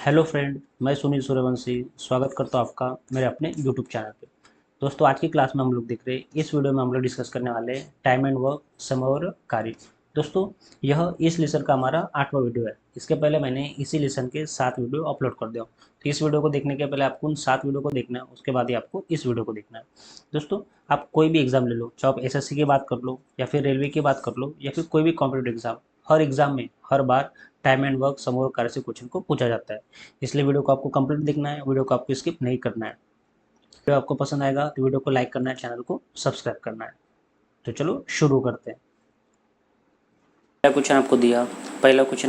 Hello friend, मैं सुनील सूर्यवंशी स्वागत करता हूँ आपका मेरे अपने यूट्यूब चैनल पे। दोस्तों, आज की क्लास में हम लोग देख रहे हैं, इस वीडियो में हम लोग डिस्कस करने वाले हैं टाइम एंड वर्क, समय और कार्य। दोस्तों, यह इस लेसन का हमारा 8वां वीडियो है। इसके पहले मैंने इसी लेसन के 7 वीडियो अपलोड कर दिया। तो इस वीडियो को देखने के पहले आपको उन 7 वीडियो को देखना है, उसके बाद ही आपको इस वीडियो को देखना है। दोस्तों, आप कोई भी एग्जाम ले लो, चाहे आप एसएससी की बात कर लो या फिर रेलवे की बात कर लो या फिर कोई भी कॉम्पिटेटिव एग्जाम, हर एग्जाम में हर बार टाइम एंड वर्क, समय और कार्य से क्वेश्चन को पूछा जाता है। इसलिए वीडियो को आपको कंप्लीट देखना है, वीडियो को आपको स्किप नहीं करना है। वीडियो आपको पसंद आएगा तो वीडियो को लाइक करना है, चैनल को सब्सक्राइब करना है। तो चलो शुरू करते हैं। पहला क्वेश्चन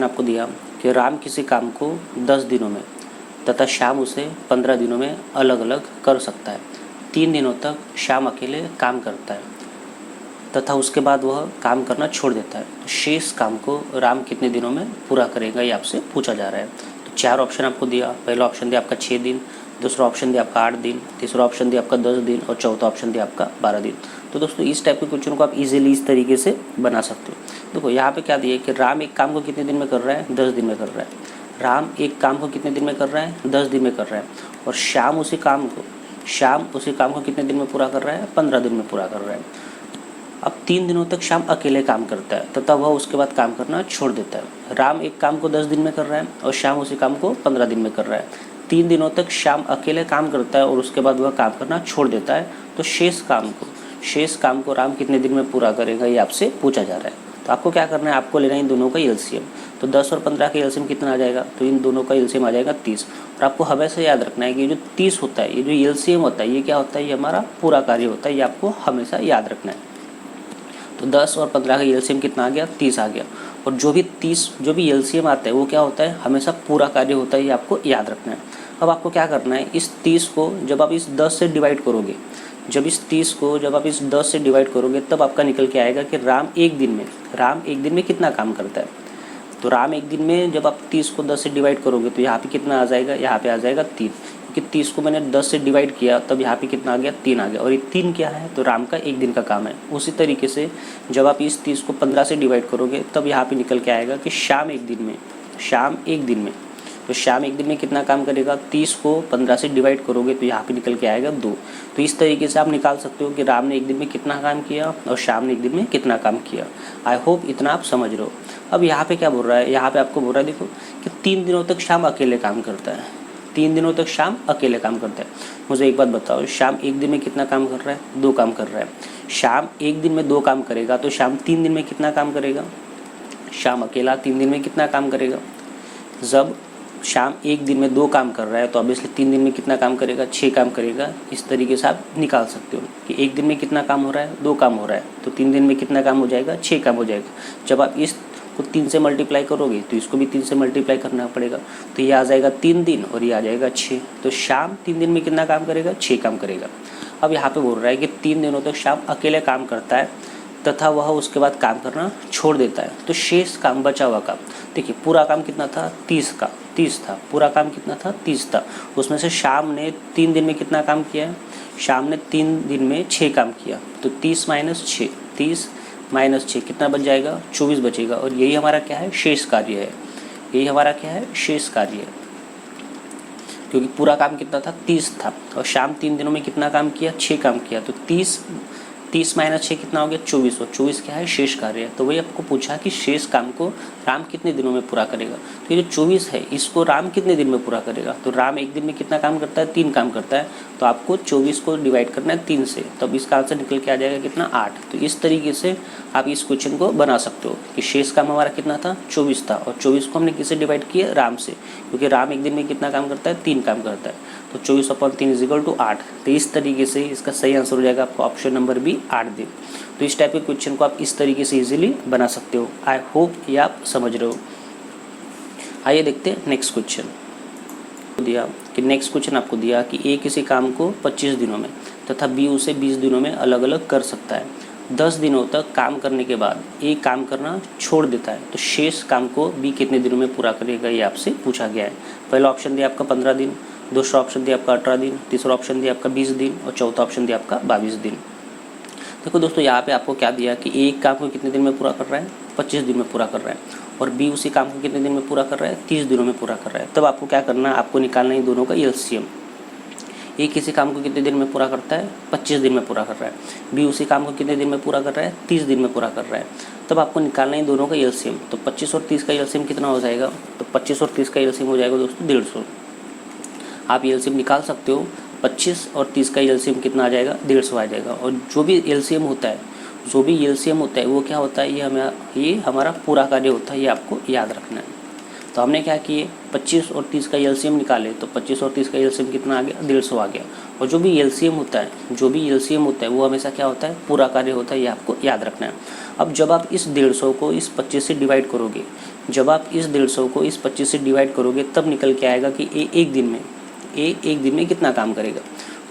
आपको दिया कि राम किसी काम को 10 दिनों में तथा श्याम उसे 15 दिनों में अलग अलग कर सकता है। 3 दिनों तक श्याम अकेले काम करता है तथा उसके बाद वह काम करना छोड़ देता है। तो शेष काम को राम कितने दिनों में पूरा करेगा, ये आपसे पूछा जा रहा है। तो 4 ऑप्शन आपको दिया। पहला ऑप्शन दिया आपका 6 दिन, दूसरा ऑप्शन दिया आपका 8 दिन, तीसरा ऑप्शन दिया आपका 10 दिन और चौथा ऑप्शन दिया आपका 12 दिन। तो दोस्तों, इस टाइप के क्वेश्चन को आप इजीली इस तरीके से बना सकते हो। देखो, यहाँ पे क्या दिया है कि राम एक काम को कितने दिन में कर रहा है, 10 दिन में कर रहा है। राम एक काम को कितने दिन में कर रहा है, 10 दिन में कर रहा है। और श्याम उसी काम को कितने दिन में पूरा कर रहा है, 15 दिन में पूरा कर रहा है। अब 3 दिनों तक श्याम अकेले काम करता है तथा वह उसके बाद काम करना छोड़ देता है। राम एक काम को 10 दिन में कर रहा है और श्याम उसी काम को 15 दिन में कर रहा है। 3 दिनों तक श्याम अकेले काम करता है और उसके बाद वह काम करना छोड़ देता है। तो शेष काम को राम कितने दिन में पूरा करेगा, ये आपसे पूछा जा रहा है। तो आपको क्या करना है, आपको लेना है इन दोनों का एलसीएम। तो 10 और 15 का एलसीएम कितना आ जाएगा, तो इन दोनों का एलसीएम आ जाएगा 30। और आपको हमेशा याद रखना है कि ये जो 30 होता है, ये जो एलसीएम होता है, ये क्या होता है, ये हमारा पूरा कार्य होता है। ये आपको हमेशा याद रखना है। तो 10 और 15 का एलसीएम कितना आ गया, 30 आ गया। और जो भी एलसीएम आता है वो क्या होता है, हमेशा पूरा कार्य होता है। ये आपको याद रखना है। अब आपको क्या करना है, इस 30 को जब आप इस 10 से डिवाइड करोगे, तब आपका निकल के आएगा कि राम एक दिन में कितना काम करता है। तो राम एक दिन में जब आप 30 को 10 से डिवाइड करोगे तो यहाँ पे कितना आ जाएगा, यहाँ पे आ जाएगा 3। क्योंकि 30 को मैंने 10 से डिवाइड किया, तब यहाँ पे कितना आ गया, 3 आ गया। और ये 3 क्या है, तो राम का एक दिन का काम है। उसी तरीके से जब आप इस 30 को 15 से डिवाइड करोगे, तब यहाँ पे निकल के आएगा कि श्याम एक दिन में तो श्याम एक दिन में कितना काम करेगा। 30 को 15 से डिवाइड करोगे तो यहाँ पे निकल के आएगा 2। तो इस तरीके से आप निकाल सकते हो कि राम ने एक दिन में कितना काम किया और श्याम ने एक दिन में कितना काम किया। आई होप इतना आप समझ रहे हो। अब यहाँ पे क्या बोल रहा है, यहाँ पे आपको बोल रहा है, देखो कि 3 दिनों तक श्याम अकेले काम करता है। 3 दिनों तक श्याम अकेले काम करता है। मुझे एक बात बताओ, श्याम एक दिन में कितना काम कर रहा है, 2 काम कर रहा है। श्याम एक दिन में 2 काम करेगा तो श्याम 3 दिन में कितना काम करेगा। श्याम अकेला 3 दिन में कितना काम करेगा। जब शाम एक दिन में 2 काम कर रहा है तो ऑब्वियसली 3 दिन में कितना काम करेगा, 6 काम करेगा। इस तरीके से आप निकाल सकते हो कि एक दिन में कितना काम हो रहा है, 2 काम हो रहा है, तो 3 दिन में कितना काम हो जाएगा, 6 काम हो जाएगा। जब आप इस को 3 से मल्टीप्लाई करोगे तो इसको भी 3 से मल्टीप्लाई करना पड़ेगा। तो ये आ जाएगा 3 दिन और ये आ जाएगा 6। तो शाम 3 दिन में कितना काम करेगा, 6 काम करेगा। अब यहाँ पे बोल रहा है कि 3 दिनों तक शाम अकेले काम करता है तथा वह उसके बाद काम करना छोड़ देता है। तो शेष काम, बचा हुआ काम, देखिए पूरा काम कितना था, 30 था। पूरा काम कितना था, 30 था। उसमें से शाम ने 3 दिन में कितना काम किया है, शाम ने 3 दिन में 6 काम किया। तो 30 माइनस 6 कितना बच जाएगा, 24 बचेगा। और यही हमारा क्या है, शेष कार्य है। क्योंकि पूरा काम कितना था, 30 था और शाम 3 दिनों में कितना काम किया, 6 काम किया। तो 30 माइनस 6 कितना हो गया, 24। और 24 क्या है, शेष कार्य है। तो वही आपको पूछा कि शेष काम को राम कितने दिनों में पूरा करेगा। तो ये जो 24 है, इसको राम कितने दिन में पूरा करेगा। तो राम एक दिन में कितना काम करता है, 3 काम करता है। तो आपको 24 को डिवाइड करना है 3 से, तब इसका आंसर निकल के आ जाएगा कितना, 8। तो इस तरीके से आप इस क्वेश्चन को बना सकते हो कि शेष काम हमारा कितना था, 24 था। और 24 को हमने किससे डिवाइड किया, राम से, क्योंकि राम एक दिन में कितना काम करता है, 3 काम करता है। तो 24/3 = 8। तो इस तरीके से इसका सही आंसर हो जाएगा आपका ऑप्शन नंबर बी, 8 दिन। तो इस टाइप के क्वेश्चन को आप इस तरीके से इजीली बना सकते हो। आई होप ये आप समझ रहे हो। आइए देखते हैं नेक्स्ट क्वेश्चन। नेक्स्ट क्वेश्चन आपको दिया कि ए किसी काम को 25 दिनों में तथा बी उसे 20 दिनों में अलग अलग कर सकता है। 10 दिनों तक काम करने के बाद ए काम करना छोड़ देता है। तो शेष काम को बी कितने दिनों में पूरा करेगा, ये आपसे पूछा गया है। पहला ऑप्शन दिया आपका 15 दिन, दूसरा ऑप्शन दिया आपका 18 दिन, तीसरा ऑप्शन दिया आपका 20 दिन और चौथा ऑप्शन दिया आपका 22 दिन। देखो दोस्तों, यहाँ पे आपको क्या दिया कि ए एक काम को कितने दिन में पूरा कर रहा है, 25 दिन में पूरा कर रहा है, और बी उसी काम को कितने दिन में पूरा कर रहा है, 30 दिनों में पूरा कर रहा है। तब आपको क्या करना है, आपको निकालना है दोनों का एलसीएम। ए किसी काम को कितने दिन में पूरा करता है, 25 दिन में पूरा कर रहा है, बी उसी काम को कितने दिन में पूरा कर रहा है, 30 दिन में पूरा कर रहा है। तब आपको निकालना है दोनों का एलसीएम। तो 25 और 30 का एलसीएम कितना हो जाएगा, तो 25 और 30 का एलसीएम हो जाएगा दोस्तों 150। आप एलसीएम निकाल सकते हो, 25 और 30 का एलसीएम कितना आ जाएगा, 150 आ जाएगा। और जो भी एलसीएम होता है, वो क्या होता है, ये हमारा पूरा कार्य होता है, ये आपको याद रखना है। तो हमने क्या किए, 25 और 30 का एलसीएम निकाले, तो 25 और 30 का एलसीएम कितना आ गया, 150 आ गया। और जो भी एलसीएम होता है वो हमेशा क्या होता है, पूरा कार्य होता है, ये आपको याद रखना है। अब जब आप इस 150 को इस 25 से डिवाइड करोगे, तब निकल के आएगा कि ए एक दिन में कितना काम करेगा।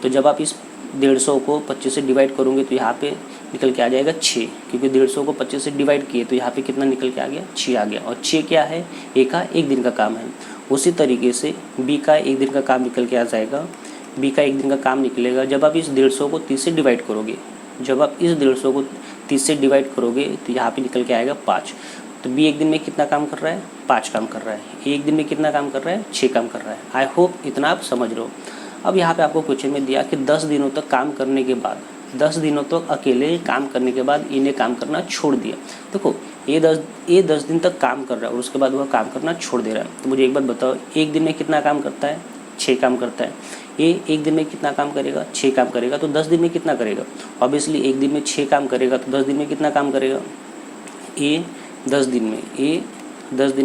तो जब आप इस 150 को 25 से डिवाइड करोगे तो यहाँ पे निकल के आ जाएगा 6, क्योंकि 150 को 25 से डिवाइड किए तो यहाँ पे कितना निकल के आ गया, 6 आ गया। और 6 क्या है, ए का एक दिन का काम है। उसी तरीके से बी का एक दिन का काम निकल के आ जाएगा, बी का एक दिन का काम निकलेगा जब आप इस 150 को 30 से डिवाइड करोगे। तो यहाँ पे निकल के आएगा 5। तो बी एक दिन में कितना काम कर रहा है, 5 काम कर रहा है। ए एक दिन में कितना काम कर रहा है, 6 काम कर रहा है। आई होप इतना आप समझ रहे हो। अब यहाँ पे आपको क्वेश्चन में दिया कि 10 दिनों तक काम करने के बाद, 10 दिनों तक अकेले काम करने के बाद इन्हें काम करना छोड़ दिया। देखो ये 10 दिन तक काम कर रहा है और उसके बाद वह काम करना छोड़ दे रहा है। तो मुझे एक बात बताओ, एक दिन में कितना काम करता है, 6 काम करता है। ये एक दिन में कितना काम करेगा, 6 काम करेगा। तो 10 दिन में कितना करेगा, ऑब्वियसली एक दिन में 6 काम करेगा, तो 10 दिन में कितना काम करेगा, ए 10 दिन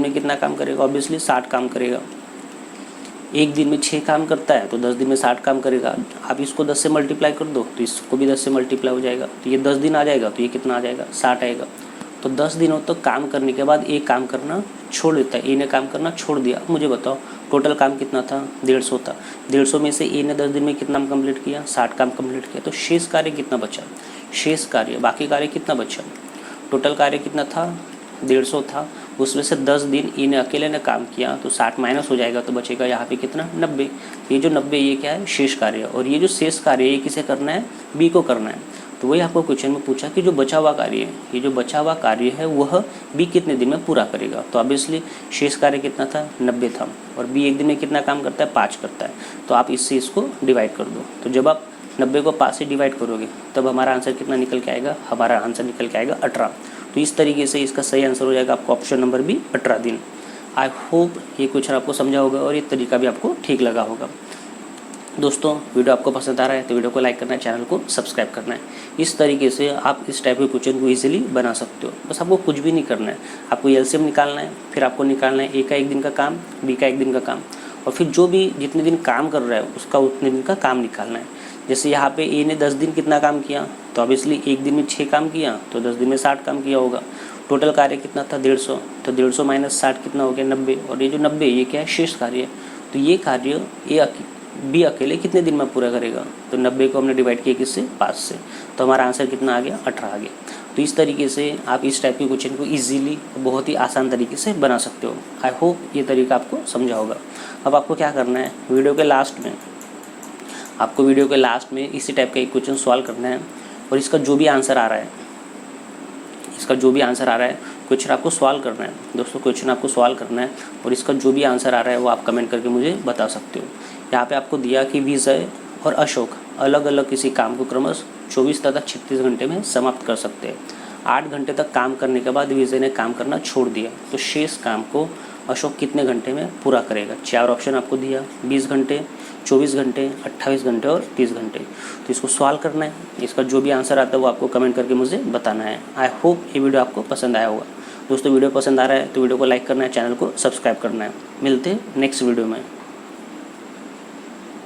में कितना काम करेगा, ऑब्वियसली 60 काम करेगा। एक दिन में 6 काम करता है तो 10 दिन में 60 काम करेगा। आप इसको 10 से मल्टीप्लाई कर दो तो इसको भी 10 से मल्टीप्लाई हो जाएगा। तो ये 10 दिन आ जाएगा, तो ये कितना आ जाएगा, 60 आएगा। तो 10 दिनों तक काम करने के बाद ए काम करना छोड़ देता है, ए ने काम करना छोड़ दिया। मुझे बताओ टोटल काम कितना था, 150 था। 150 में से ए ने 10 दिन में कितना काम कंप्लीट किया, 60 काम कंप्लीट किया। तो शेष कार्य कितना बचा, बाकी कार्य कितना बचा, टोटल कार्य कितना था, 150 था। उसमें से 10 दिन ई ने अकेले ने काम किया तो 60 माइनस हो जाएगा, तो बचेगा यहाँ पे कितना, 90। ये जो 90 ये क्या है, शेष कार्य। और ये जो शेष कार्य ये किसे करना है, बी को करना है। तो वही आपको क्वेश्चन में पूछा कि जो बचा हुआ कार्य है वह बी कितने दिन में पूरा करेगा। तो ऑब्वियसली शेष कार्य कितना था, 90 था। और बी एक दिन में कितना काम करता है, 5 करता है। तो आप इससे इसको डिवाइड कर दो। तो जब आप 90 को 5 से डिवाइड करोगे तब हमारा आंसर कितना निकल के आएगा, 18। तो इस तरीके से इसका सही आंसर हो जाएगा आपको ऑप्शन नंबर बी, 18 दिन। आई होप ये क्वेश्चन आपको समझा होगा और ये तरीका भी आपको ठीक लगा होगा। दोस्तों वीडियो आपको पसंद आ रहा है तो वीडियो को लाइक करना है, चैनल को सब्सक्राइब करना है। इस तरीके से आप इस टाइप के क्वेश्चन को इजीली बना सकते हो। बस आपको कुछ भी नहीं करना है, आपको एलसीएम निकालना है, फिर आपको निकालना है ए का एक दिन का काम, बी का एक दिन का काम, और फिर जो भी जितने दिन काम कर रहा है उसका उतने दिन का काम निकालना है। जैसे यहाँ पे ए ने 10 दिन कितना काम किया, तो ऑब्वियसली एक दिन में 6 काम किया तो 10 दिन में 60 काम किया होगा। टोटल कार्य कितना था, 150। तो 150 माइनस 60 कितना हो गया, 90। और ये जो 90 ये क्या है, शेष कार्य है। तो ये कार्य ए बी अकेले कितने दिन में पूरा करेगा, तो 90 को हमने डिवाइड किया किससे, 5 से। तो हमारा आंसर कितना आ गया, 18 आ गया। तो इस तरीके से आप इस टाइप के क्वेश्चन को ईजिली बहुत ही आसान तरीके से बना सकते हो। आई होप ये तरीका आपको समझा होगा। अब आपको क्या करना है, वीडियो के लास्ट में इसी टाइप का एक क्वेश्चन सॉल्व करना है। और इसका जो भी आंसर आ रहा है क्वेश्चन आपको सॉल्व करना है। दोस्तों क्वेश्चन आपको सॉल्व करना है और इसका जो भी आंसर आ रहा है वो आप कमेंट करके मुझे बता सकते हो। यहाँ पे आपको दिया कि विजय और अशोक अलग अलग किसी काम को क्रमशः 24 तथा 36 घंटे में समाप्त कर सकते हैं। 8 घंटे तक काम करने के बाद विजय ने काम करना छोड़ दिया, तो शेष काम को अशोक कितने घंटे में पूरा करेगा। 4 ऑप्शन आपको दिया, 20 घंटे, 24 घंटे, 28 घंटे और 30 घंटे। तो इसको सॉल्व करना है। इसका जो भी आंसर आता है वो आपको कमेंट करके मुझे बताना है। आई होप ये वीडियो आपको पसंद आया होगा। दोस्तों वीडियो पसंद आ रहा है तो वीडियो को लाइक करना है, चैनल को सब्सक्राइब करना है। मिलते हैं नेक्स्ट वीडियो में।